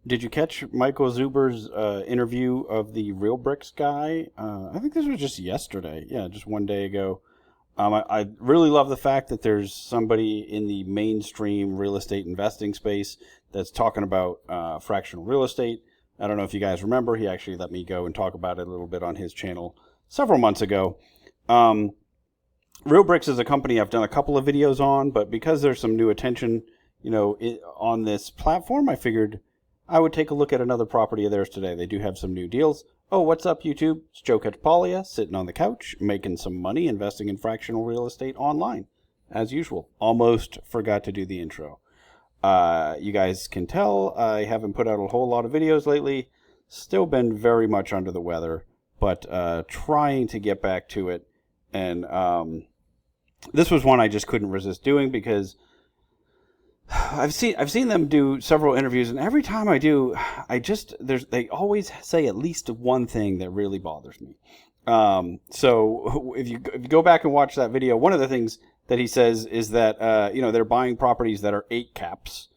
Did you catch Michael Zuber's interview of the Real Bricks guy? I think this was just yesterday. Yeah, just one day ago. I really love the fact that there's somebody in the mainstream real estate investing space that's talking about fractional real estate. I don't know if you guys remember, he actually let me go and talk about it a little bit on his channel several months ago. Um, Real Bricks is a company I've done a couple of videos on, but because there's some new attention, on this platform, I figured I would take a look at another property of theirs today. They do have some new deals. Oh, what's up, YouTube? It's Joe Catapaglia, sitting on the couch, making some money, investing in fractional real estate online, as usual. Almost forgot to do the intro. You guys can tell I haven't put out a whole lot of videos lately. Still been very much under the weather, but trying to get back to it. And this was one I just couldn't resist doing because I've seen them do several interviews, and every time I do, they always say at least one thing that really bothers me. So if you go back and watch that video, one of the things that he says is that they're buying properties that are 8 caps,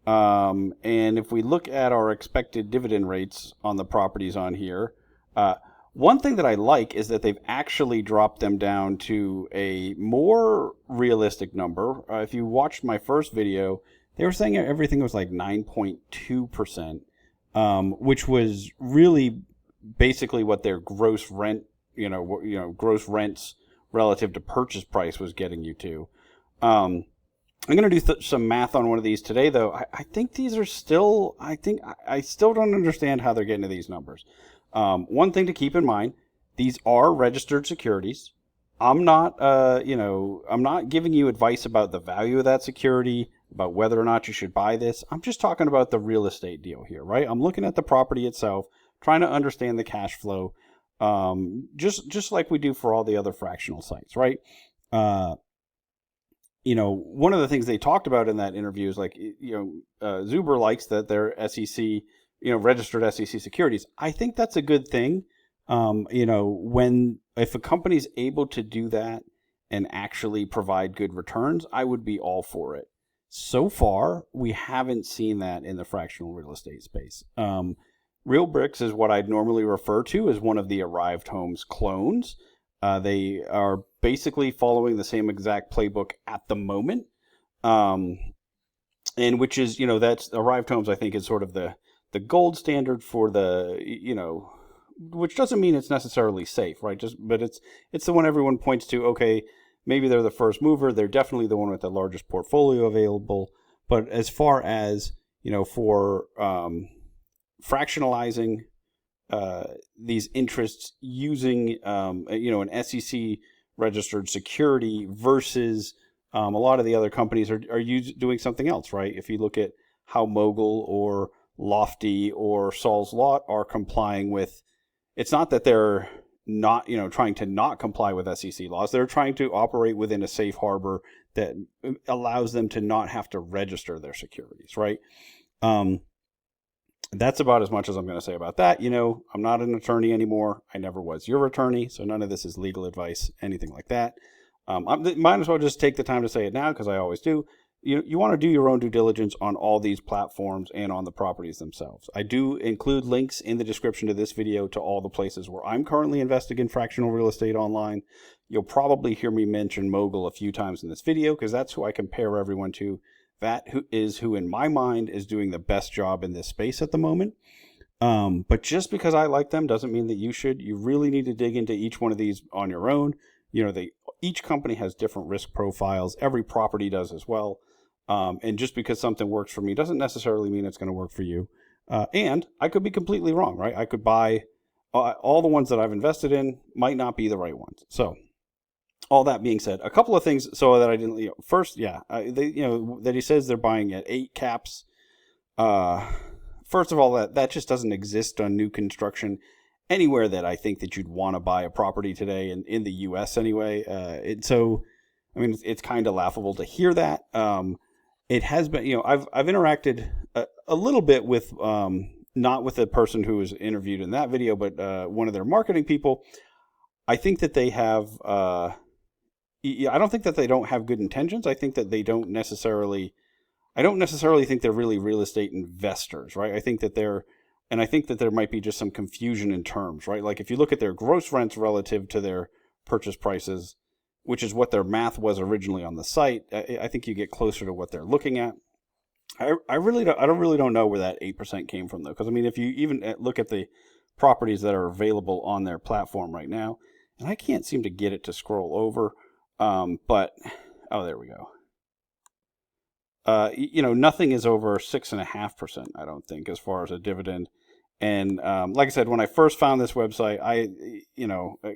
and if we look at our expected dividend rates on the properties on here, one thing that I like is that they've actually dropped them down to a more realistic number. If you watched my first video, they were saying everything was like 9.2%, which was really basically what their gross rent, gross rents relative to purchase price was getting you to. I'm going to do some math on one of these today, though. I think these are still, I still don't understand how they're getting to these numbers. One thing to keep in mind, these are registered securities. I'm not, I'm not giving you advice about the value of that security, about whether or not you should buy this. I'm just talking about the real estate deal here, right? I'm looking at the property itself, trying to understand the cash flow, just like we do for all the other fractional sites, right? One of the things they talked about in that interview is Zuber likes that they're SEC, registered SEC securities. I think that's a good thing. If a company's able to do that and actually provide good returns, I would be all for it. So far, we haven't seen that in the fractional real estate space. Real Bricks is what I'd normally refer to as one of the Arrived Homes clones. They are basically following the same exact playbook at the moment. And which is, that's Arrived Homes, I think, is sort of the gold standard for which doesn't mean it's necessarily safe, right? But it's the one everyone points to. Okay, maybe they're the first mover. They're definitely the one with the largest portfolio available. But as far as, for fractionalizing these interests using, an SEC registered security versus a lot of the other companies are doing something else, right? If you look at how Mogul or Lofty or Saul's Lot are complying with, it's not that they're not, trying to not comply with SEC laws. They're trying to operate within a safe harbor that allows them to not have to register their securities, right? That's about as much as I'm going to say about that. I'm not an attorney anymore. I never was your attorney, so none of this is legal advice, anything like that. I might as well just take the time to say it now because I always do. You want to do your own due diligence on all these platforms and on the properties themselves. I do include links in the description to this video to all the places where I'm currently investing in fractional real estate online. You'll probably hear me mention Mogul a few times in this video because that's who I compare everyone to. That who in my mind is doing the best job in this space at the moment. But just because I like them doesn't mean that you should. You really need to dig into each one of these on your own. Each company has different risk profiles. Every property does as well. And just because something works for me doesn't necessarily mean it's going to work for you. And I could be completely wrong, right? I could buy all the ones that I've invested in might not be the right ones. So all that being said, a couple of things so that I didn't, first, that he says they're buying at 8 caps. First of all, that just doesn't exist on new construction anywhere that I think that you'd want to buy a property today in the U.S. anyway. It's kind of laughable to hear that. It has been, I've interacted a little bit with, not with the person who was interviewed in that video, but one of their marketing people. I think that they have, I don't think that they don't have good intentions. I think that they don't necessarily, I don't necessarily think they're really real estate investors, right? I think that there might be just some confusion in terms, right? Like if you look at their gross rents relative to their purchase prices, which is what their math was originally on the site, I think you get closer to what they're looking at. I really don't know where that 8% came from though, because I mean, if you even look at the properties that are available on their platform right now, and I can't seem to get it to scroll over, but oh, there we go. Nothing is over 6.5%, I don't think, as far as a dividend. And like I said, when I first found this website, I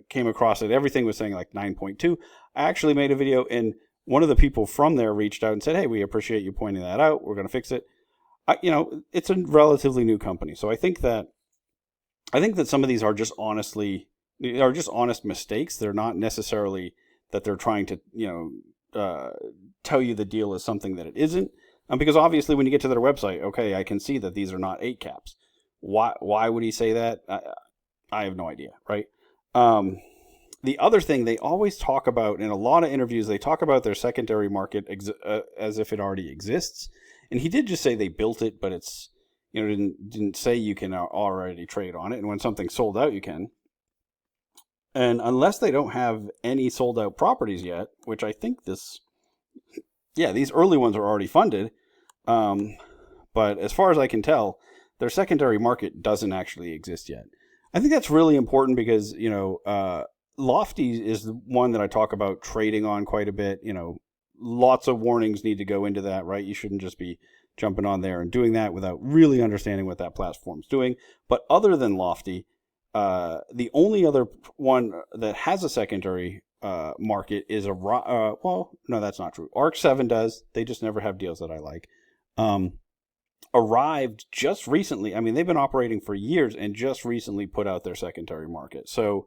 came across it. Everything was saying like 9.2. I actually made a video, and one of the people from there reached out and said, "Hey, we appreciate you pointing that out. We're going to fix it." It's a relatively new company, so I think that some of these are just honest mistakes. They're not necessarily that they're trying to tell you the deal is something that it isn't. Because obviously when you get to their website, okay, I can see that these are not 8 caps. Why would he say that? I have no idea, right? The other thing they always talk about in a lot of interviews, they talk about their secondary market as if it already exists. And he did just say they built it, but it's, didn't say you can already trade on it. And when something's sold out, you can. And unless they don't have any sold out properties yet, which I think these early ones are already funded. But as far as I can tell, their secondary market doesn't actually exist yet. I think that's really important because, Lofty is the one that I talk about trading on quite a bit. Lots of warnings need to go into that, right? You shouldn't just be jumping on there and doing that without really understanding what that platform's doing. But other than Lofty, the only other one that has a secondary market is no, that's not true. Arc7 does. They just never have deals that I like. Arrived just recently. I mean, they've been operating for years and just recently put out their secondary market. So,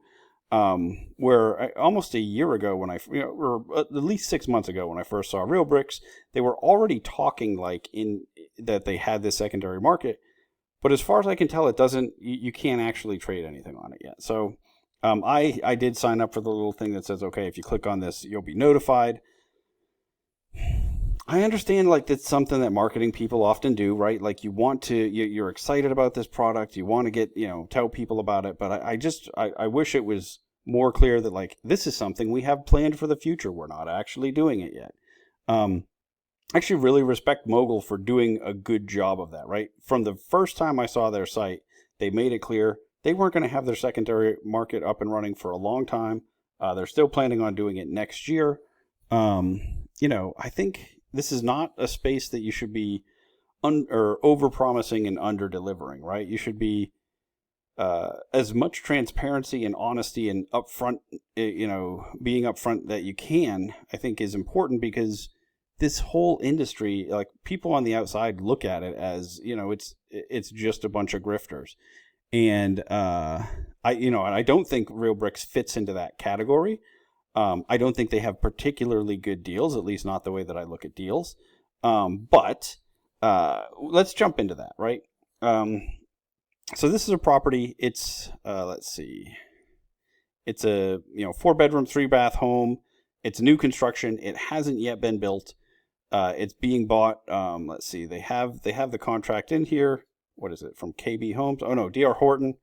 where almost a year ago when or at least 6 months ago when I first saw Real Bricks, they were already talking that they had this secondary market. But as far as I can tell, it doesn't. You can't actually trade anything on it yet. So, I did sign up for the little thing that says, okay, if you click on this, you'll be notified. I understand that's something that marketing people often do, right? Like you're excited about this product. You want to get, tell people about it. But I wish it was more clear that this is something we have planned for the future. We're not actually doing it yet. I actually really respect Mogul for doing a good job of that, right? From the first time I saw their site, they made it clear they weren't going to have their secondary market up and running for a long time. They're still planning on doing it next year. I think this is not a space that you should be over-promising and under-delivering, right? You should be as much transparency and honesty and upfront, being upfront that you can, I think is important because this whole industry, people on the outside look at it as, it's just a bunch of grifters. And I don't think Real Bricks fits into that category. I don't think they have particularly good deals, at least not the way that I look at deals. But let's jump into that, right? So this is a property. It's let's see. It's a 4-bedroom, 3-bath home. It's new construction. It hasn't yet been built. It's being bought. Let's see. They have the contract in here. What is it from KB Homes? Oh no, DR Horton.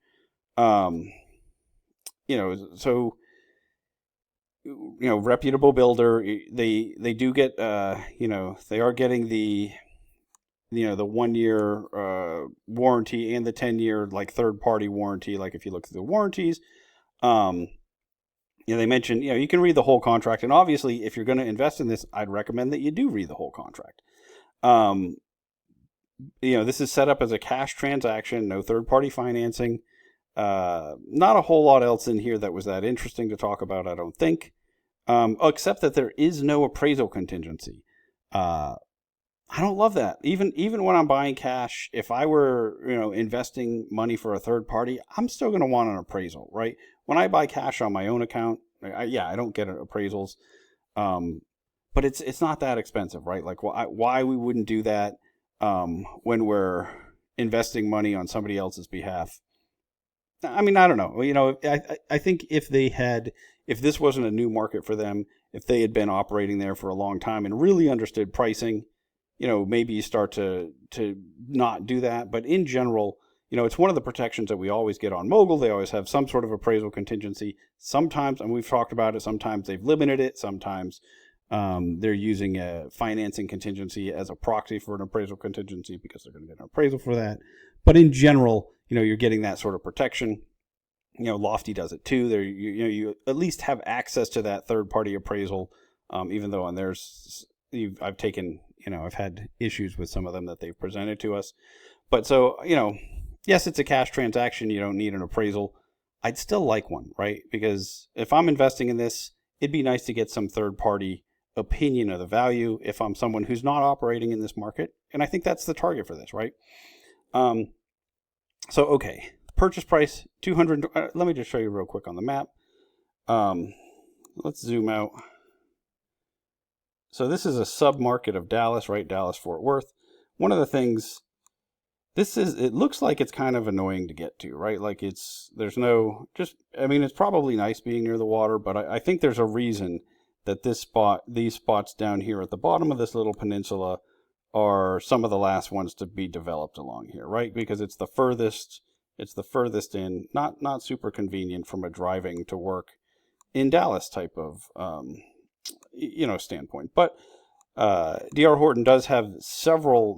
Reputable builder. They do get they are getting the 1-year warranty and the 10-year third party warranty. If you look through the warranties, they mentioned you can read the whole contract, and obviously if you're going to invest in this, I'd recommend that you do read the whole contract. This is set up as a cash transaction, no third party financing. Not a whole lot else in here that was that interesting to talk about, I don't think, except that there is no appraisal contingency. I don't love that. Even when I'm buying cash, if I were investing money for a third party, I'm still going to want an appraisal, right? When I buy cash on my own account, I don't get appraisals, but it's not that expensive, right? Why we wouldn't do that when we're investing money on somebody else's behalf. I mean, I don't know. I think if this wasn't a new market for them, if they had been operating there for a long time and really understood pricing, maybe you start to not do that. But in general, it's one of the protections that we always get on Mogul. They always have some sort of appraisal contingency. Sometimes, and we've talked about it, sometimes they've limited it. Sometimes they're using a financing contingency as a proxy for an appraisal contingency because they're going to get an appraisal for that. But in general, you're getting that sort of protection. Lofty does it too. There, you at least have access to that third-party appraisal, even though on theirs, I've taken, I've had issues with some of them that they've presented to us. But so, yes, it's a cash transaction. You don't need an appraisal. I'd still like one, right? Because if I'm investing in this, it'd be nice to get some third-party opinion of the value if I'm someone who's not operating in this market. And I think that's the target for this, right? So, okay. Purchase price, 200. Let me just show you real quick on the map. Let's zoom out. So this is a sub-market of Dallas, right? Dallas-Fort Worth. One of the things, it looks like it's kind of annoying to get to, right? Like it's probably nice being near the water, but I think there's a reason that these spots down here at the bottom of this little peninsula are some of the last ones to be developed along here, right? Because it's the furthest in, not super convenient from a driving to work in Dallas type of, standpoint. But D.R. Horton does have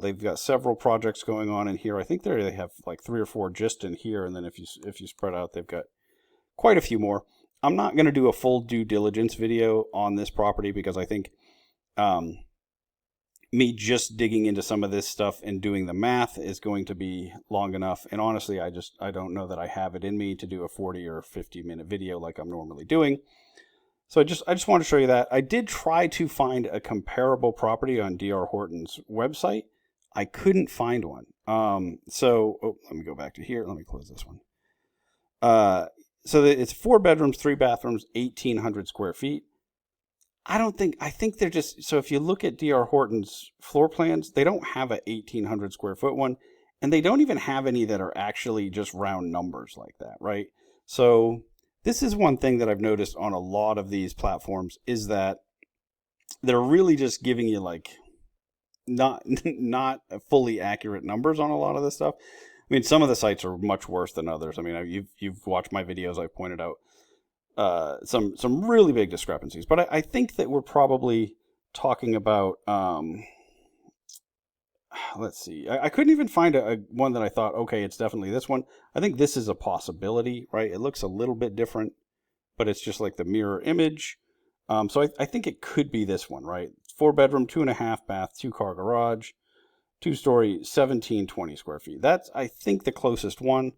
they've got several projects going on in here. I think they have like 3 or 4 just in here. And then if you spread out, they've got quite a few more. I'm not going to do a full due diligence video on this property because I think, me just digging into some of this stuff and doing the math is going to be long enough. And honestly, I don't know that I have it in me to do a 40 or 50-minute video like I'm normally doing. So I just want to show you that. I did try to find a comparable property on D.R. Horton's website. I couldn't find one. Let me go back to here. Let me close this one. So it's 4 bedrooms, 3 bathrooms, 1,800 square feet. I think they're just, so if you look at D.R. Horton's floor plans, they don't have a 1,800 square foot one, and they don't even have any that are actually just round numbers like that, right? So this is one thing that I've noticed on a lot of these platforms is that they're really just giving you like not fully accurate numbers on a lot of this stuff. I mean, some of the sites are much worse than others. I mean, you've watched my videos. I pointed out some really big discrepancies, but I think that we're probably talking about, let's see, I couldn't even find a one that I thought, okay, it's definitely this one. I think this is a possibility, right? It looks a little bit different, but it's just like the mirror image. So I think it could be this one, right? 4 bedroom, 2.5 bath, 2-car garage, 2-story, 1,720 square feet. That's, I think, the closest one.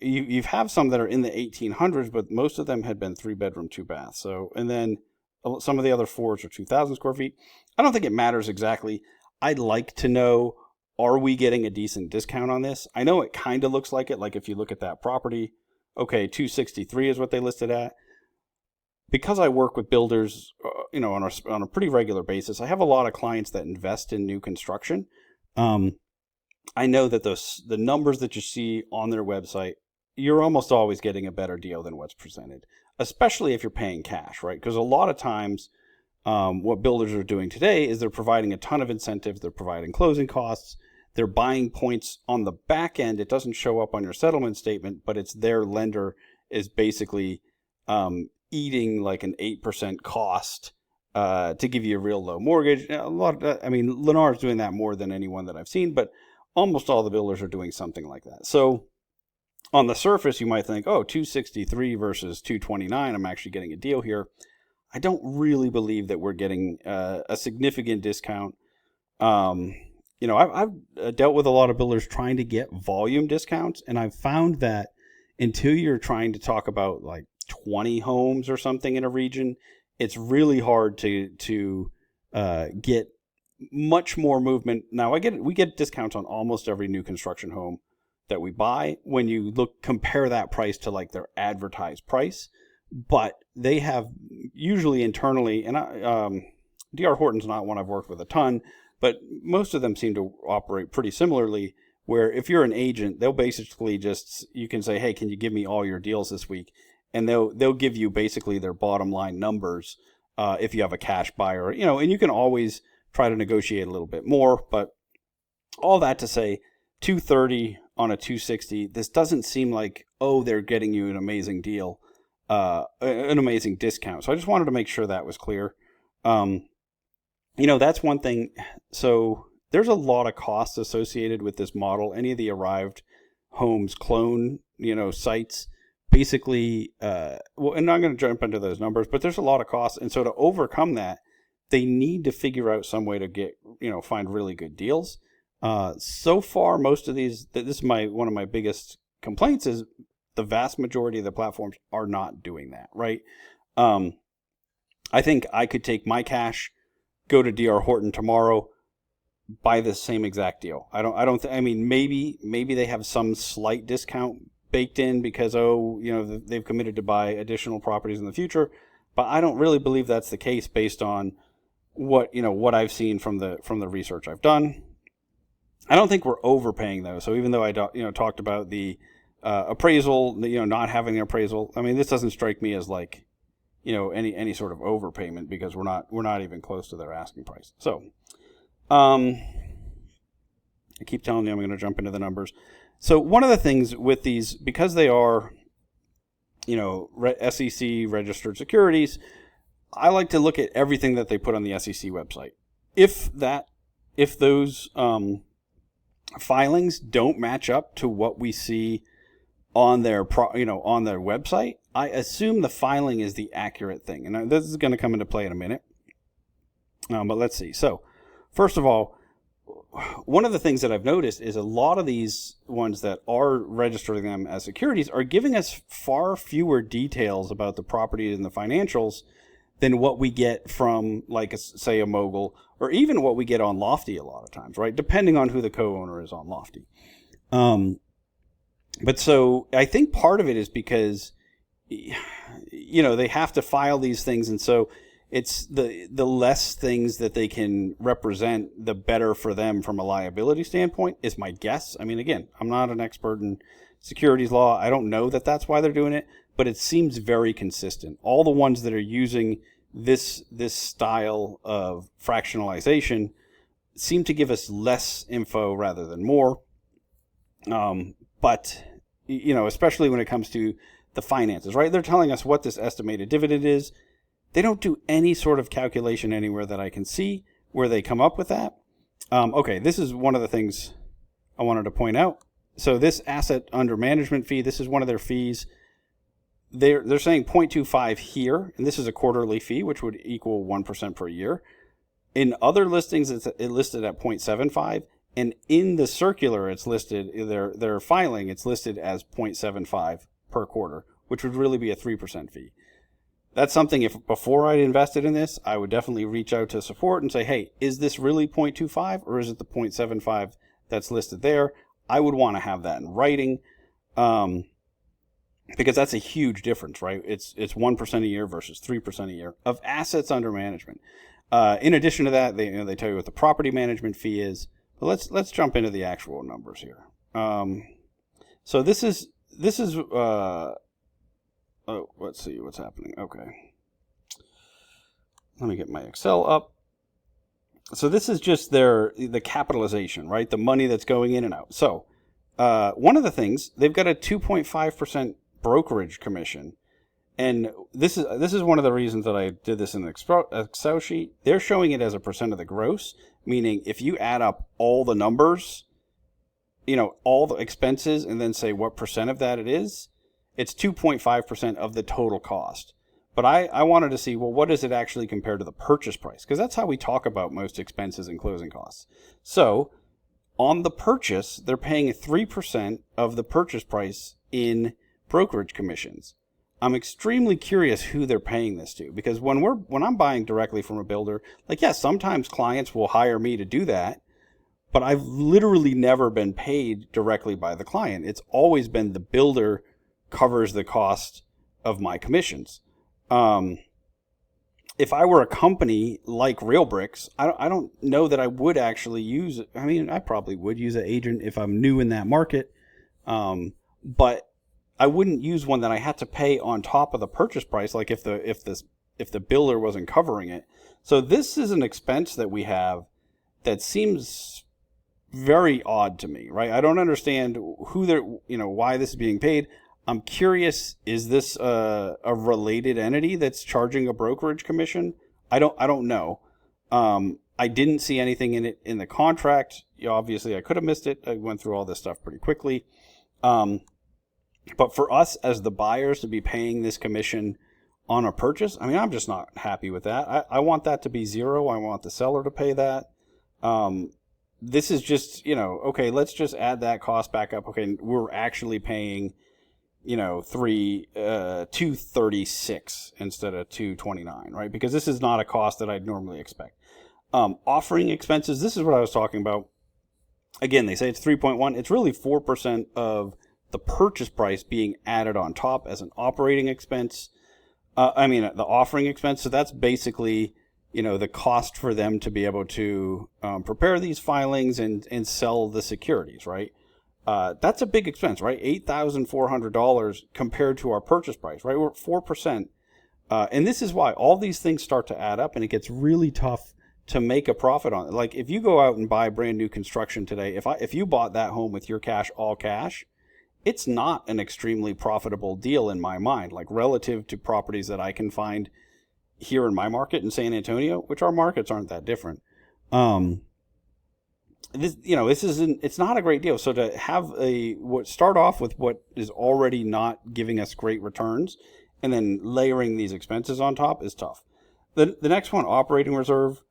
You have some that are in the 1,800s, but most of them had been 3 bedroom, 2 bath. So, and then some of the other 4s are 2,000 square feet. I don't think it matters exactly. I'd like to know, are we getting a decent discount on this? I know it kind of looks like it. Like if you look at that property, okay, 263 is what they listed at. Because I work with builders, on a pretty regular basis, I have a lot of clients that invest in new construction. I know that the numbers that you see on their website, you're almost always getting a better deal than what's presented, especially if you're paying cash, right? Because a lot of times what builders are doing today is they're providing a ton of incentives. They're providing closing costs. They're buying points on the back end. It doesn't show up on your settlement statement, but it's their lender is basically eating like an 8% cost to give you a real low mortgage. Lennar's doing that more than anyone that I've seen, but almost all the builders are doing something like that. So on the surface, you might think, oh, 263 versus 229, I'm actually getting a deal here. I don't really believe that we're getting a significant discount. I've dealt with a lot of builders trying to get volume discounts, and I've found that until you're trying to talk about like 20 homes or something in a region, it's really hard to get much more movement. Now we get discounts on almost every new construction home that we buy when you compare that price to like their advertised price, but they have usually internally, and D.R. Horton's not one I've worked with a ton, but most of them seem to operate pretty similarly, where if you're an agent, they'll basically you can say, hey, can you give me all your deals this week? And they'll give you basically their bottom line numbers if you have a cash buyer, and you can always try to negotiate a little bit more. But all that to say, 230 on a 260, this doesn't seem like, oh, they're getting you an amazing deal, an amazing discount. So I just wanted to make sure that was clear. That's one thing. So there's a lot of costs associated with this model. Any of the Arrived Homes clone, sites, basically, and I'm not going to jump into those numbers, but there's a lot of costs. And so to overcome that, they need to figure out some way to find really good deals. So far, most of these, this is one of my biggest complaints, is the vast majority of the platforms are not doing that, right? I think I could take my cash, go to DR Horton tomorrow, buy the same exact deal. Maybe they have some slight discount baked in because, they've committed to buy additional properties in the future, but I don't really believe that's the case based on what I've seen from the research I've done. I don't think we're overpaying though. So even though I talked about the appraisal, not having the appraisal, this doesn't strike me as like, any sort of overpayment, because we're not even close to their asking price. So, I keep telling you I'm going to jump into the numbers. So one of the things with these, because they are, SEC registered securities, I like to look at everything that they put on the SEC website. If those filings don't match up to what we see on their on their website, I assume the filing is the accurate thing. And this is going to come into play in a minute. But let's see. So first of all, one of the things that I've noticed is a lot of these ones that are registering them as securities are giving us far fewer details about the property and the financials than what we get from, like, say, a Mogul, or even what we get on Lofty a lot of times, right? Depending on who the co-owner is on Lofty. But so I think part of it is because, they have to file these things. And so it's the less things that they can represent, the better for them from a liability standpoint, is my guess. Again, I'm not an expert in securities law. I don't know that that's why they're doing it, but it seems very consistent. All the ones that are using this style of fractionalization seem to give us less info rather than more. But, especially when it comes to the finances, right? They're telling us what this estimated dividend is. They don't do any sort of calculation anywhere that I can see where they come up with that. Okay, this is one of the things I wanted to point out. So this asset under management fee, this is one of their fees. They're saying 0.25 here, and this is a quarterly fee, which would equal 1% per year. In other listings, it's listed at 0.75, and in the circular, it's listed, their filing, it's listed as 0.75 per quarter, which would really be a 3% fee. That's something, if before I'd invested in this, I would definitely reach out to support and say, hey, is this really 0.25 or is it the 0.75 that's listed there? I would want to have that in writing, because that's a huge difference, right? It's 1% a year versus 3% a year of assets under management. In addition to that, they tell you what the property management fee is. But let's jump into the actual numbers here. So this is let's see what's happening. Okay. Let me get my Excel up. So this is just the capitalization, right? The money that's going in and out. So one of the things, they've got a 2.5% brokerage commission. And this is one of the reasons that I did this in an Excel sheet. They're showing it as a percent of the gross, meaning if you add up all the numbers, all the expenses, and then say what percent of that it is, it's 2.5% of the total cost. But I wanted to see, well, what does it actually compare to the purchase price? Because that's how we talk about most expenses and closing costs. So on the purchase, they're paying 3% of the purchase price in brokerage commissions. I'm extremely curious who they're paying this to, because when I'm buying directly from a builder, like, yes, sometimes clients will hire me to do that, but I've literally never been paid directly by the client. It's always been the builder covers the cost of my commissions. If I were a company like Real Bricks, I don't know that I would actually use it. I probably would use an agent if I'm new in that market, but I wouldn't use one that I had to pay on top of the purchase price. Like if the if the builder wasn't covering it. So this is an expense that we have that seems very odd to me, right? I don't understand who they're, why this is being paid. I'm curious, is this a related entity that's charging a brokerage commission? I don't know. I didn't see anything in it in the contract. Obviously, I could have missed it. I went through all this stuff pretty quickly. But for us as the buyers to be paying this commission on a purchase, I mean, I'm just not happy with that. I want that to be zero. I want the seller to pay that. This is just, okay, let's just add that cost back up. Okay, we're actually paying, $236 instead of $229, right? Because this is not a cost that I'd normally expect. Offering expenses, this is what I was talking about. Again, they say it's 3.1. It's really 4% of the purchase price being added on top as an operating expense. The offering expense. So that's basically, the cost for them to be able to prepare these filings and sell the securities, right? That's a big expense, right? $8,400 compared to our purchase price, right? We're at 4%. And this is why all these things start to add up, and it gets really tough to make a profit on it. Like if you go out and buy brand new construction today, if you bought that home with your cash, all cash, it's not an extremely profitable deal in my mind, like relative to properties that I can find here in my market in San Antonio, which our markets aren't that different. It's not a great deal. So to have start off with what is already not giving us great returns and then layering these expenses on top is tough. The next one, operating reserve.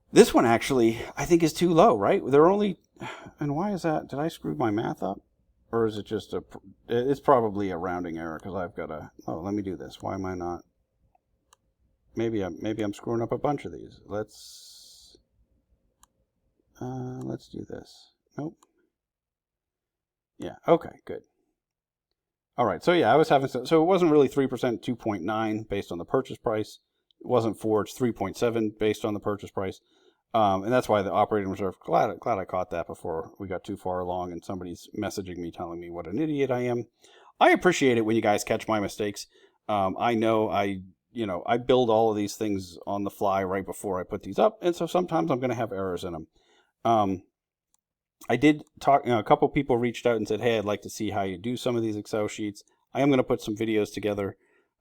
This one actually, I think, is too low, right? And why is that? Did I screw my math up? Or is it just it's probably a rounding error because I've got let me do this. Why am I not? Maybe I'm screwing up a bunch of these. Let's do this. Nope. Yeah, okay, good. All right, so yeah, I was having, so it wasn't really 3%, 2.9 based on the purchase price. It wasn't 4, it's 3.7 based on the purchase price. And that's why the operating reserve, glad I caught that before we got too far along and somebody's messaging me telling me what an idiot I am. I appreciate it when you guys catch my mistakes. I know I build all of these things on the fly right before I put these up, and so sometimes I'm going to have errors in them. I did talk, a couple people reached out and said, hey, I'd like to see how you do some of these Excel sheets. I am going to put some videos together.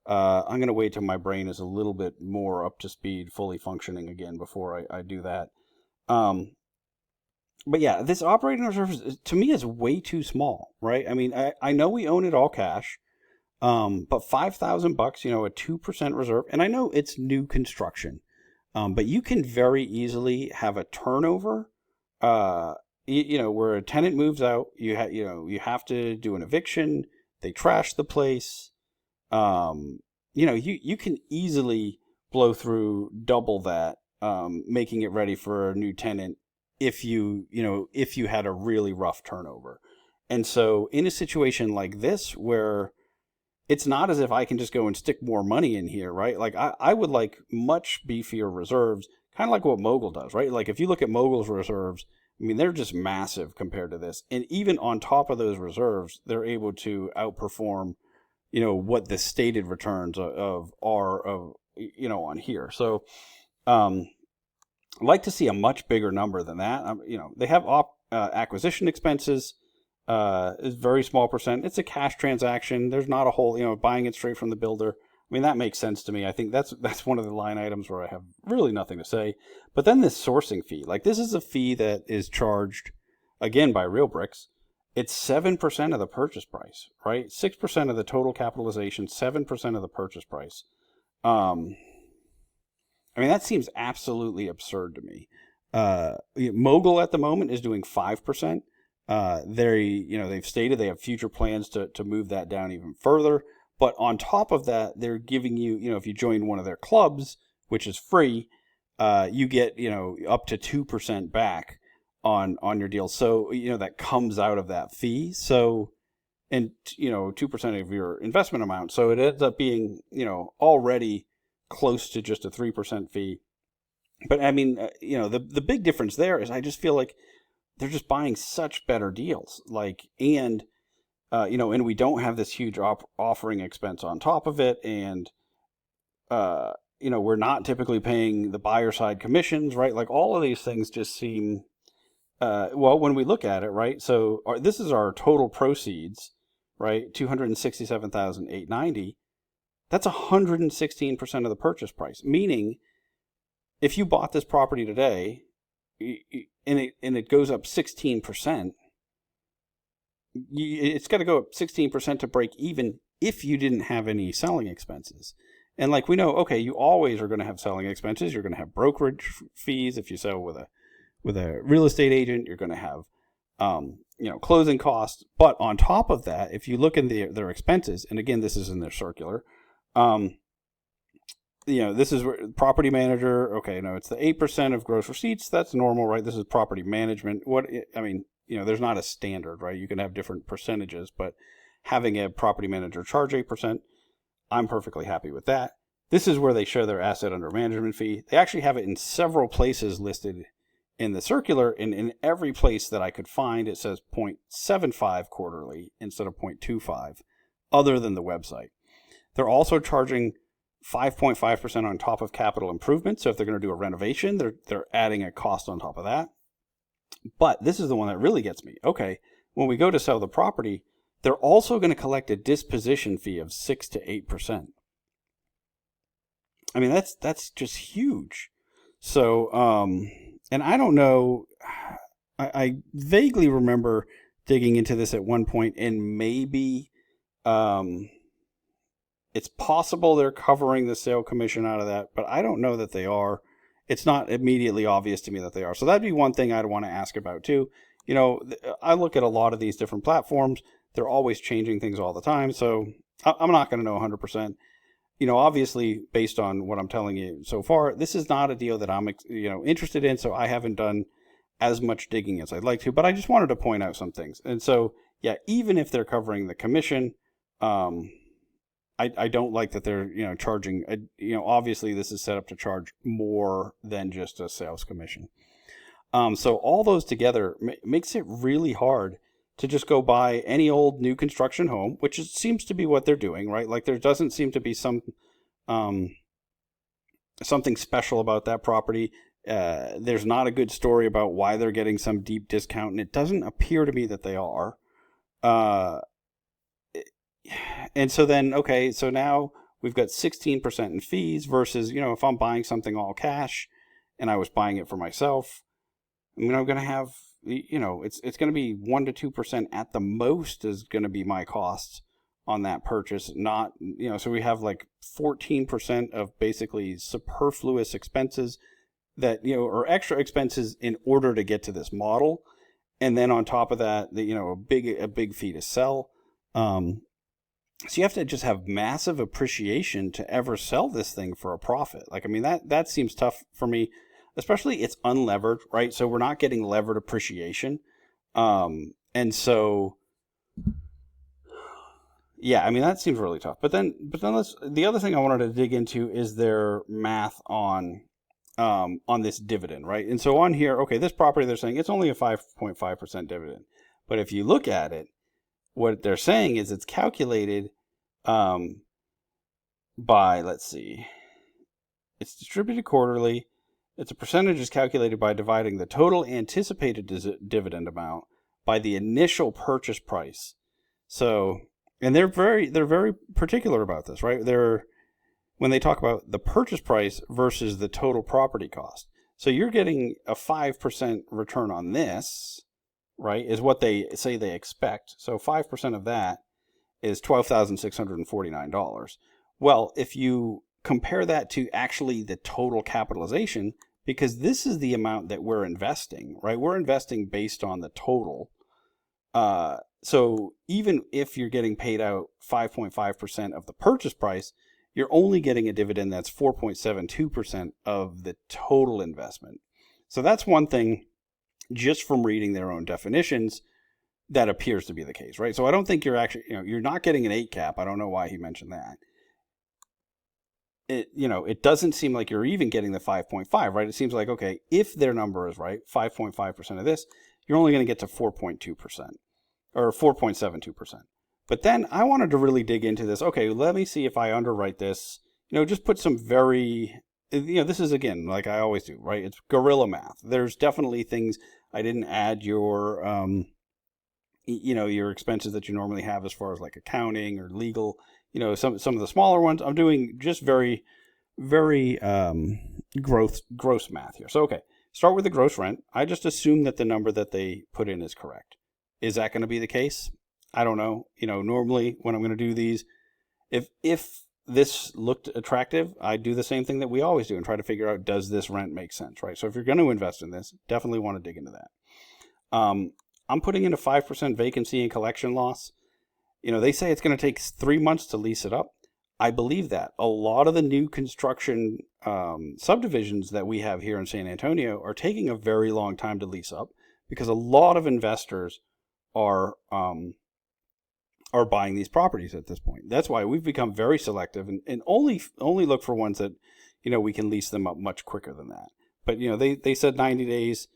I'm going to wait till my brain is a little bit more up to speed, fully functioning again before I do that. But yeah, this operating reserve to me is way too small, right? I mean, I know we own it all cash, but $5,000, a 2% reserve, and I know it's new construction, but you can very easily have a turnover, where a tenant moves out, you have to do an eviction, they trash the place. You can easily blow through double that, making it ready for a new tenant if you had a really rough turnover. And so in a situation like this where it's not as if I can just go and stick more money in here, right? Like I would like much beefier reserves, kind of like what Mogul does, right? Like if you look at Mogul's reserves, I mean, they're just massive compared to this. And even on top of those reserves, they're able to outperform what the stated returns are on here. So I'd like to see a much bigger number than that. They have acquisition expenses, is very small percent. It's a cash transaction. There's not a whole, buying it straight from the builder. I mean, that makes sense to me. I think that's one of the line items where I have really nothing to say. But then this sourcing fee, like this is a fee that is charged again by Real Bricks. It's 7% of the purchase price, right? 6% of the total capitalization, 7% of the purchase price. That seems absolutely absurd to me. Mogul at the moment is doing 5%. They've stated they have future plans to move that down even further. But on top of that, they're giving you, if you join one of their clubs, which is free, you get, up to 2% back on your deal. So, that comes out of that fee. So, and, 2% of your investment amount. So it ends up being, already close to just a 3% fee. But I mean, the big difference there is I just feel like they're just buying such better deals. And we don't have this huge offering expense on top of it. And we're not typically paying the buyer side commissions, right? Like all of these things just seem, well, when we look at it, right? So this is our total proceeds, right? 267,890. That's 116% of the purchase price. Meaning, if you bought this property today, and it goes up 16%, it's got to go up 16% to break even if you didn't have any selling expenses. And like we know, okay, you always are going to have selling expenses. You're going to have brokerage fees if you sell with a real estate agent. You're going to have closing costs. But on top of that, if you look in their expenses, and again, this is in their circular, this is where property manager. Okay, no, it's the 8% of gross receipts. That's normal, right? This is property management. There's not a standard, right? You can have different percentages, but having a property manager charge 8%, I'm perfectly happy with that. This is where they show their asset under management fee. They actually have it in several places listed in the circular, and in every place that I could find, it says 0.75 quarterly instead of 0.25, other than the website. They're also charging 5.5% on top of capital improvement. So if they're going to do a renovation, they're adding a cost on top of that. But this is the one that really gets me. Okay, when we go to sell the property, they're also going to collect a disposition fee of 6 to 8%. I mean, that's just huge. So, and I don't know, I vaguely remember digging into this at one point, and maybe it's possible they're covering the sale commission out of that, but I don't know that they are. It's not immediately obvious to me that they are. So that'd be one thing I'd want to ask about too. I look at a lot of these different platforms. They're always changing things all the time. So I'm not going to know 100%. Obviously, based on what I'm telling you so far, this is not a deal that I'm, interested in. So I haven't done as much digging as I'd like to, but I just wanted to point out some things. And so, yeah, even if they're covering the commission, I don't like that they're, charging, obviously this is set up to charge more than just a sales commission. So all those together makes it really hard to just go buy any old new construction home, which seems to be what they're doing, right? Like there doesn't seem to be something special about that property. There's not a good story about why they're getting some deep discount, and it doesn't appear to me that they are. And so then, okay, so now we've got 16% in fees versus, if I'm buying something all cash and I was buying it for myself, I'm going to have, it's going to be 1 to 2% at the most is going to be my costs on that purchase. Not, so we have like 14% of basically superfluous expenses that, or extra expenses in order to get to this model. And then on top of that, a big fee to sell. So you have to just have massive appreciation to ever sell this thing for a profit. Like, I mean, that seems tough for me, especially it's unlevered, right? So we're not getting levered appreciation. And so, yeah, I mean, that seems really tough. But then the other thing I wanted to dig into is their math on this dividend, right? And so on here, okay, this property, they're saying it's only a 5.5% dividend. But if you look at it, what they're saying is it's calculated by, let's see, it's distributed quarterly. Its percentage is calculated by dividing the total anticipated dividend amount by the initial purchase price. So, and they're very particular about this, right? When they talk about the purchase price versus the total property cost. So you're getting a 5% return on this, right, is what they say they expect. So 5% of that is $12,649. Well, if you compare that to actually the total capitalization, because this is the amount that we're investing, right? We're investing based on the total. So even if you're getting paid out 5.5% of the purchase price, you're only getting a dividend that's 4.72% of the total investment. So that's one thing, just from reading their own definitions, that appears to be the case, right? So I don't think you're actually, you're not getting an 8 cap. I don't know why he mentioned that. It doesn't seem like you're even getting the 5.5, right? It seems like, okay, if their number is right, 5.5% of this, you're only going to get to 4.2% or 4.72%. But then I wanted to really dig into this. Okay, let me see if I underwrite this, just put some very, this is, again, like I always do, right? It's guerrilla math. There's definitely things I didn't add your expenses that you normally have as far as like accounting or legal, some of the smaller ones. I'm doing just very, very gross math here. So, okay, start with the gross rent. I just assume that the number that they put in is correct. Is that going to be the case? I don't know. Normally when I'm going to do these, if this looked attractive, I do the same thing that we always do and try to figure out, does this rent make sense, right? So if you're going to invest in this, definitely want to dig into that. I'm putting in a 5% vacancy and collection loss. They say it's going to take 3 months to lease it up. I believe that. A lot of the new construction subdivisions that we have here in San Antonio are taking a very long time to lease up because a lot of investors are buying these properties at this point. That's why we've become very selective and only look for ones that, we can lease them up much quicker than that. But, they said 90 days.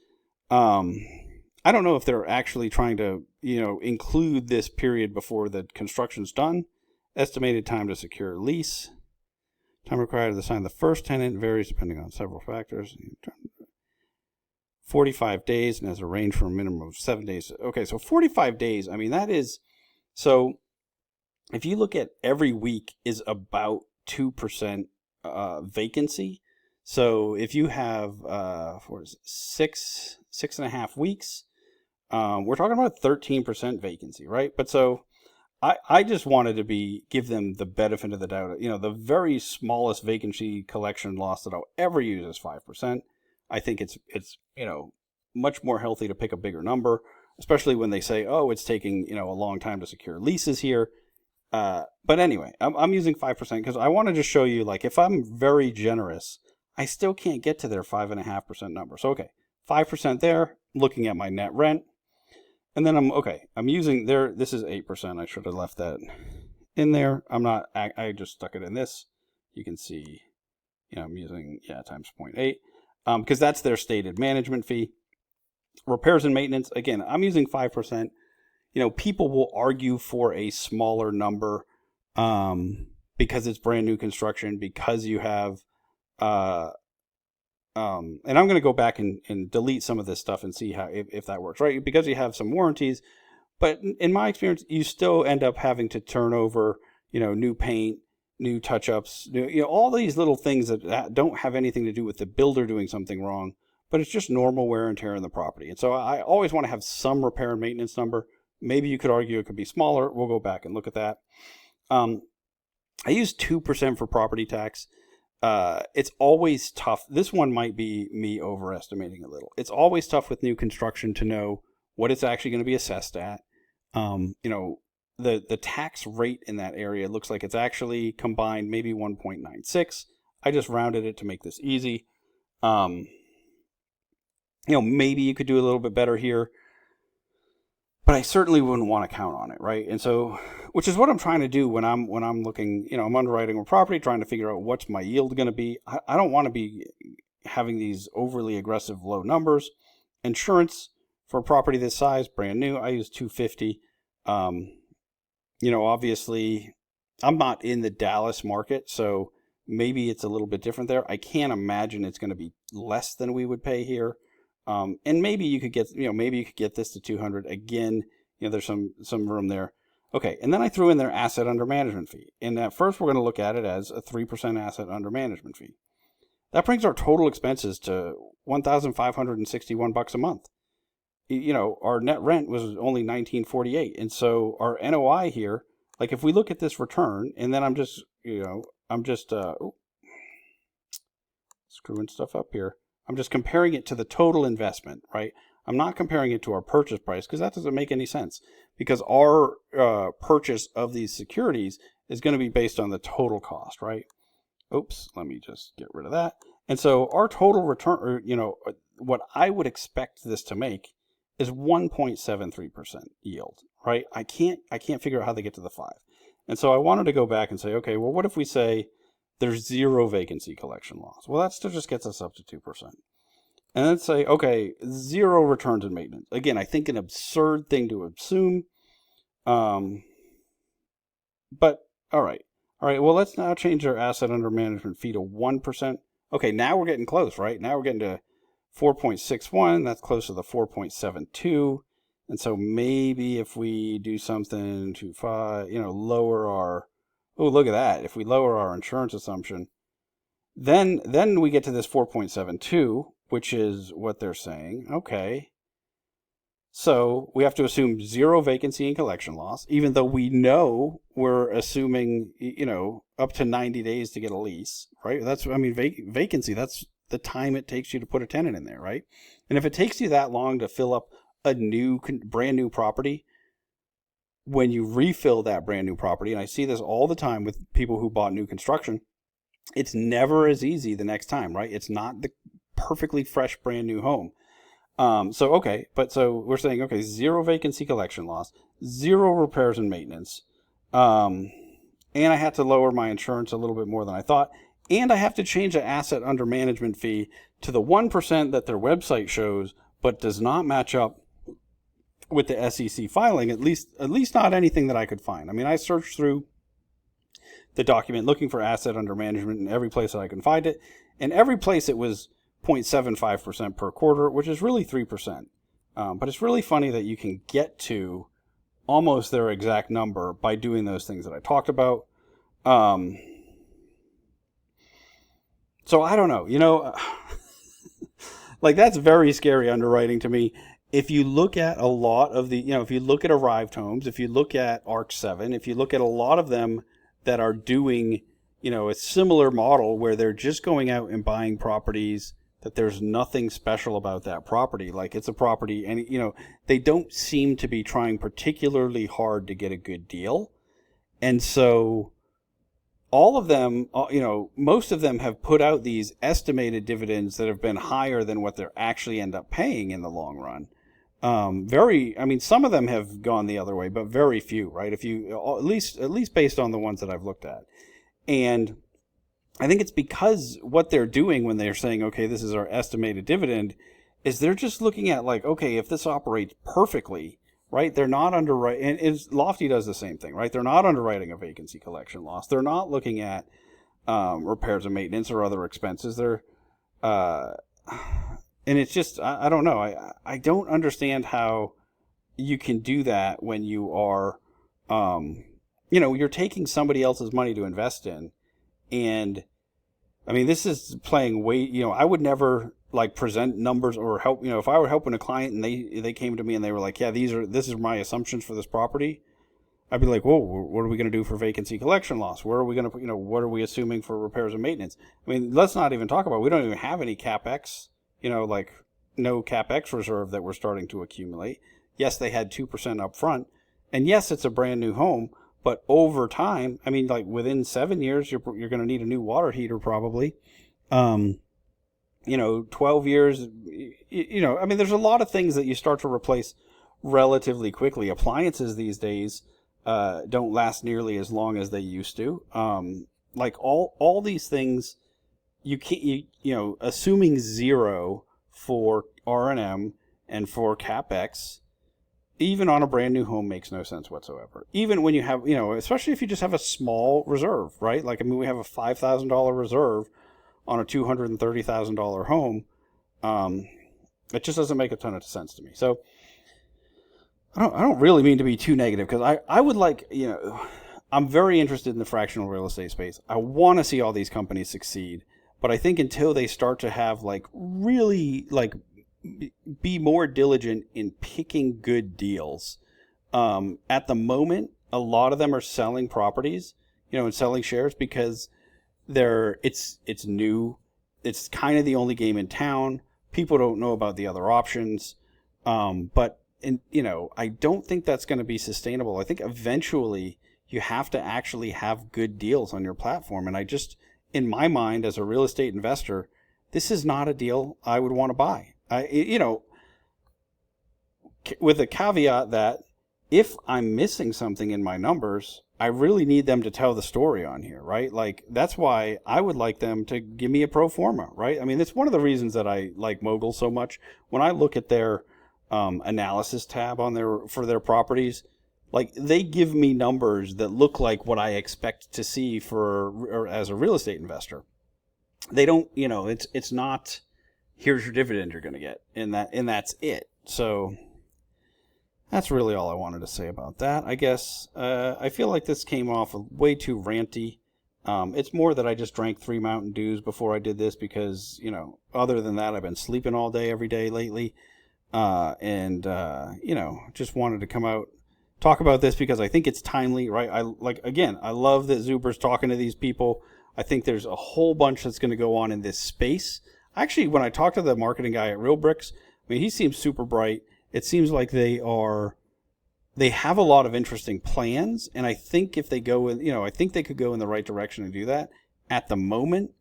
I don't know if they're actually trying to, include this period before the construction's done. Estimated time to secure a lease. Time required to sign the first tenant varies depending on several factors. 45 days and has a range from a minimum of 7 days. Okay, so 45 days, I mean, that is, so if you look at every week is about 2% vacancy. So if you have, 6.5 weeks, we're talking about 13% vacancy, right? But so I just wanted to give them the benefit of the doubt. The very smallest vacancy collection loss that I'll ever use is 5%. I think it's much more healthy to pick a bigger number, especially when they say, oh, it's taking, a long time to secure leases here. But anyway, I'm using 5% because I want to just show you, like, if I'm very generous, I still can't get to their 5.5% number. So, okay, 5% there, looking at my net rent. And then I'm using this is 8%. I should have left that in there. I just stuck it in this. You can see, I'm using, times 0.8, because that's their stated management fee. Repairs and maintenance, again, I'm using 5%. People will argue for a smaller number, because it's brand new construction, because you have, and I'm going to go back and delete some of this stuff and see how if that works, right? Because you have some warranties, but in my experience, you still end up having to turn over, new paint, new touch-ups, all these little things that don't have anything to do with the builder doing something wrong, but it's just normal wear and tear in the property. And so I always want to have some repair and maintenance number. Maybe you could argue it could be smaller. We'll go back and look at that. I use 2% for property tax. It's always tough. This one might be me overestimating a little. It's always tough with new construction to know what it's actually going to be assessed at. The tax rate in that area looks like it's actually combined maybe 1.96. I just rounded it to make this easy. Maybe you could do a little bit better here, but I certainly wouldn't want to count on it, right? And so, which is what I'm trying to do when I'm looking, I'm underwriting a property, trying to figure out what's my yield going to be. I don't want to be having these overly aggressive low numbers. Insurance for a property this size, brand new, I use $250. Obviously, I'm not in the Dallas market, so maybe it's a little bit different there. I can't imagine it's going to be less than we would pay here. And maybe you could get, this to 200 again. There's some room there. Okay. And then I threw in their asset under management fee. And at first we're going to look at it as a 3% asset under management fee. That brings our total expenses to $1,561 a month. Our net rent was only $1,948. And so our NOI here, like if we look at this return, and then I'm just screwing stuff up here. I'm just comparing it to the total investment, right? I'm not comparing it to our purchase price because that doesn't make any sense, because our purchase of these securities is going to be based on the total cost, right? Oops, let me just get rid of that. And so our total return, or, what I would expect this to make is 1.73% yield, right? I can't figure out how they get to the 5. And so I wanted to go back and say, okay, well, what if we say there's 0 vacancy collection loss? Well, that still just gets us up to 2%. And then say, okay, 0 returns and maintenance. Again, I think an absurd thing to assume. But all right, All right, well, let's now change our asset under management fee to 1%. Okay, now we're getting close, right? Now we're getting to 4.61. That's close to the 4.72. And so maybe if we do something to lower our, oh, look at that. If we lower our insurance assumption, then we get to this 4.72, which is what they're saying. Okay. So we have to assume zero vacancy and collection loss, even though we know we're assuming, up to 90 days to get a lease, right? Vacancy, that's the time it takes you to put a tenant in there, right? And if it takes you that long to fill up a brand new property, when you refill that brand new property, and I see this all the time with people who bought new construction, it's never as easy the next time, right? It's not the perfectly fresh brand new home. So we're saying, okay, zero vacancy collection loss, zero repairs and maintenance. And I had to lower my insurance a little bit more than I thought. And I have to change the asset under management fee to the 1% that their website shows, but does not match up with the SEC filing, at least not anything that I could find. I mean, I searched through the document looking for asset under management in every place that I can find it. And every place it was 0.75% per quarter, which is really 3%. But it's really funny that you can get to almost their exact number by doing those things that I talked about. So I don't know, like that's very scary underwriting to me. If you look at a lot of the, if you look at Arrived Homes, if you look at ARC7, if you look at a lot of them that are doing, a similar model where they're just going out and buying properties that there's nothing special about that property. Like it's a property and, they don't seem to be trying particularly hard to get a good deal. And so all of them, most of them have put out these estimated dividends that have been higher than what they're actually end up paying in the long run. Some of them have gone the other way, but very few, right? If you, at least based on the ones that I've looked at. And I think it's because what they're doing when they're saying, okay, this is our estimated dividend, is they're just looking at like, okay, if this operates perfectly, right? They're not underwriting, and Lofty does the same thing, right? They're not underwriting a vacancy collection loss. They're not looking at repairs and maintenance or other expenses. They're, and it's just, I don't know. I don't understand how you can do that when you are, you're taking somebody else's money to invest in. And I mean, this is playing way, I would never like present numbers or help, if I were helping a client and they came to me and they were like, yeah, this is my assumptions for this property. I'd be like, whoa, what are we going to do for vacancy collection loss? Where are we going to, what are we assuming for repairs and maintenance? I mean, let's not even talk about, we don't even have any CapEx, like no CapEx reserve that we're starting to accumulate. Yes, they had 2% up front. And yes, it's a brand new home. But over time, I mean, like within 7 years, you're going to need a new water heater probably. 12 years, there's a lot of things that you start to replace relatively quickly. Appliances these days don't last nearly as long as they used to. Like all these things, you can't, assuming zero for R&M and for CapEx, even on a brand new home makes no sense whatsoever. Even when you have, especially if you just have a small reserve, right? Like, we have a $5,000 reserve on a $230,000 home. It just doesn't make a ton of sense to me. So I don't really mean to be too negative, because I would like, I'm very interested in the fractional real estate space. I want to see all these companies succeed, but I think until they start to have like really like be more diligent in picking good deals. At the moment, a lot of them are selling properties, and selling shares because it's new. It's kind of the only game in town. People don't know about the other options. But I don't think that's going to be sustainable. I think eventually you have to actually have good deals on your platform. And I just, in my mind, as a real estate investor, this is not a deal I would want to buy. With a caveat that if I'm missing something in my numbers, I really need them to tell the story on here, right? Like, that's why I would like them to give me a pro forma, right? I mean, it's one of the reasons that I like Mogul so much. When I look at their analysis tab on for their properties, like they give me numbers that look like what I expect to see or as a real estate investor. They don't, it's not, here's your dividend you're going to get, and that's it. So that's really all I wanted to say about that. I guess I feel like this came off way too ranty. It's more that I just drank 3 Mountain Dews before I did this because, other than that, I've been sleeping all day, every day lately. And just wanted to come out, talk about this because I think it's timely, right? I love that Zuber's talking to these people. I think there's a whole bunch that's going to go on in this space. Actually, when I talked to the marketing guy at Real Bricks, I mean, he seems super bright. It seems like they have a lot of interesting plans, and I think if they go in, I think they could go in the right direction and do that. At the moment,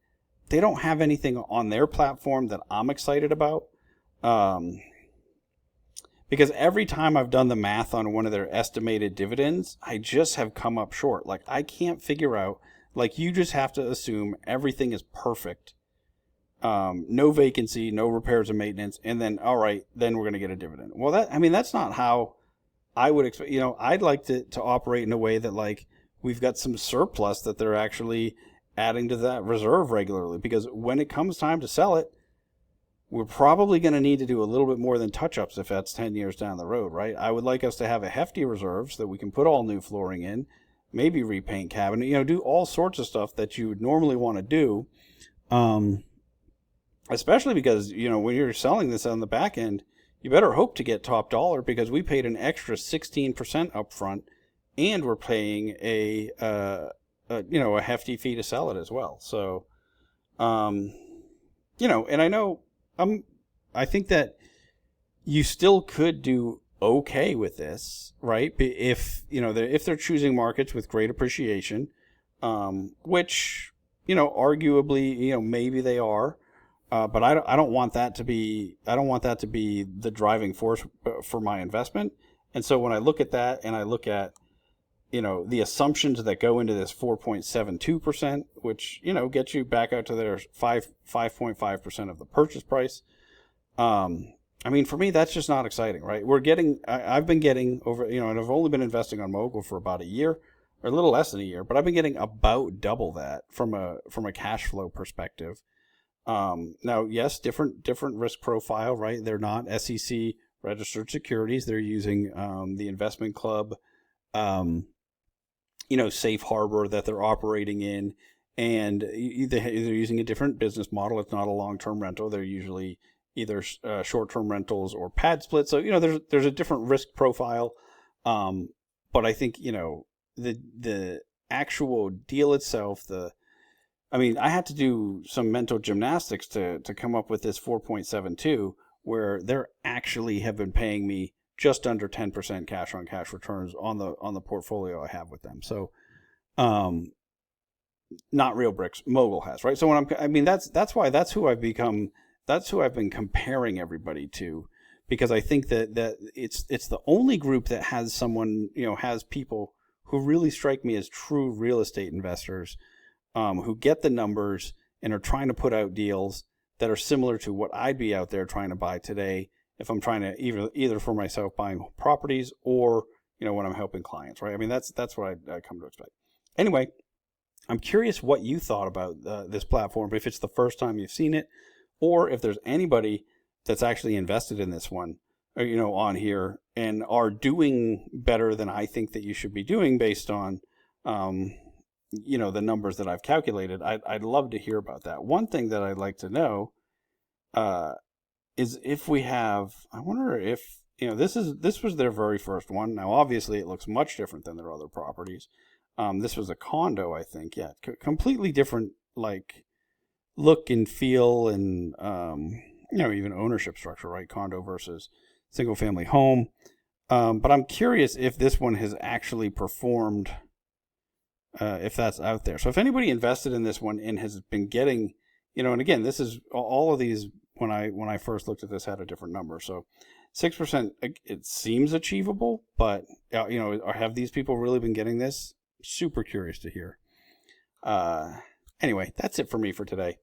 they don't have anything on their platform that I'm excited about. Because every time I've done the math on one of their estimated dividends, I just have come up short. Like, I can't figure out, like, you just have to assume everything is perfect. No vacancy, no repairs and maintenance, and then, all right, then we're going to get a dividend. Well, that's not how I would expect. I'd like to operate in a way that, like, we've got some surplus that they're actually adding to that reserve regularly, because when it comes time to sell it, we're probably going to need to do a little bit more than touch-ups if that's 10 years down the road, right? I would like us to have a hefty reserve so that we can put all new flooring in, maybe repaint cabinet, do all sorts of stuff that you would normally want to do. Especially because, when you're selling this on the back end, you better hope to get top dollar, because we paid an extra 16% up front, and we're paying a hefty fee to sell it as well. So, and I know I think that you still could do okay with this, right? If they're choosing markets with great appreciation, which arguably maybe they are, but I don't want that to be the driving force for my investment. And so when I look at that, and I look at the assumptions that go into this 4.72%, which, gets you back out to their 5.5% of the purchase price. For me, that's just not exciting, right? I've been getting over, and I've only been investing on Mogul for about a year, or a little less than a year, but I've been getting about double that from a cash flow perspective. Now, yes, different risk profile, right? They're not SEC registered securities. They're using the investment club safe harbor that they're operating in, and they're using a different business model. It's not a long-term rental. They're usually either short-term rentals or pad splits. So, there's a different risk profile. But I think, the actual deal itself, I had to do some mental gymnastics to come up with this 4.72, where they're actually have been paying me just under 10% cash on cash returns on the portfolio I have with them. So, not Real Bricks, Mogul has, right? So that's who I've become. That's who I've been comparing everybody to, because I think that it's the only group that has has people who really strike me as true real estate investors, who get the numbers and are trying to put out deals that are similar to what I'd be out there trying to buy today if I'm trying to either for myself buying properties, or when I'm helping clients, right? That's what I come to expect. Anyway, I'm curious what you thought about this platform, if it's the first time you've seen it, or if there's anybody that's actually invested in this one, or, on here, and are doing better than I think that you should be doing based on, the numbers that I've calculated. I'd love to hear about that. One thing that I'd like to know is if we have, I wonder if, this was their very first one. Now, obviously, it looks much different than their other properties. This was a condo, I think. Yeah, completely different, like, look and feel, and even ownership structure, right? Condo versus single family home. But I'm curious if this one has actually performed, if that's out there. So if anybody invested in this one and has been getting, and again, this is all of these, when I first looked at this, had a different number. So 6%, it seems achievable, but have these people really been getting this? Super curious to hear. Anyway, that's it for me for today.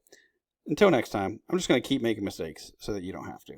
Until next time, I'm just going to keep making mistakes so that you don't have to.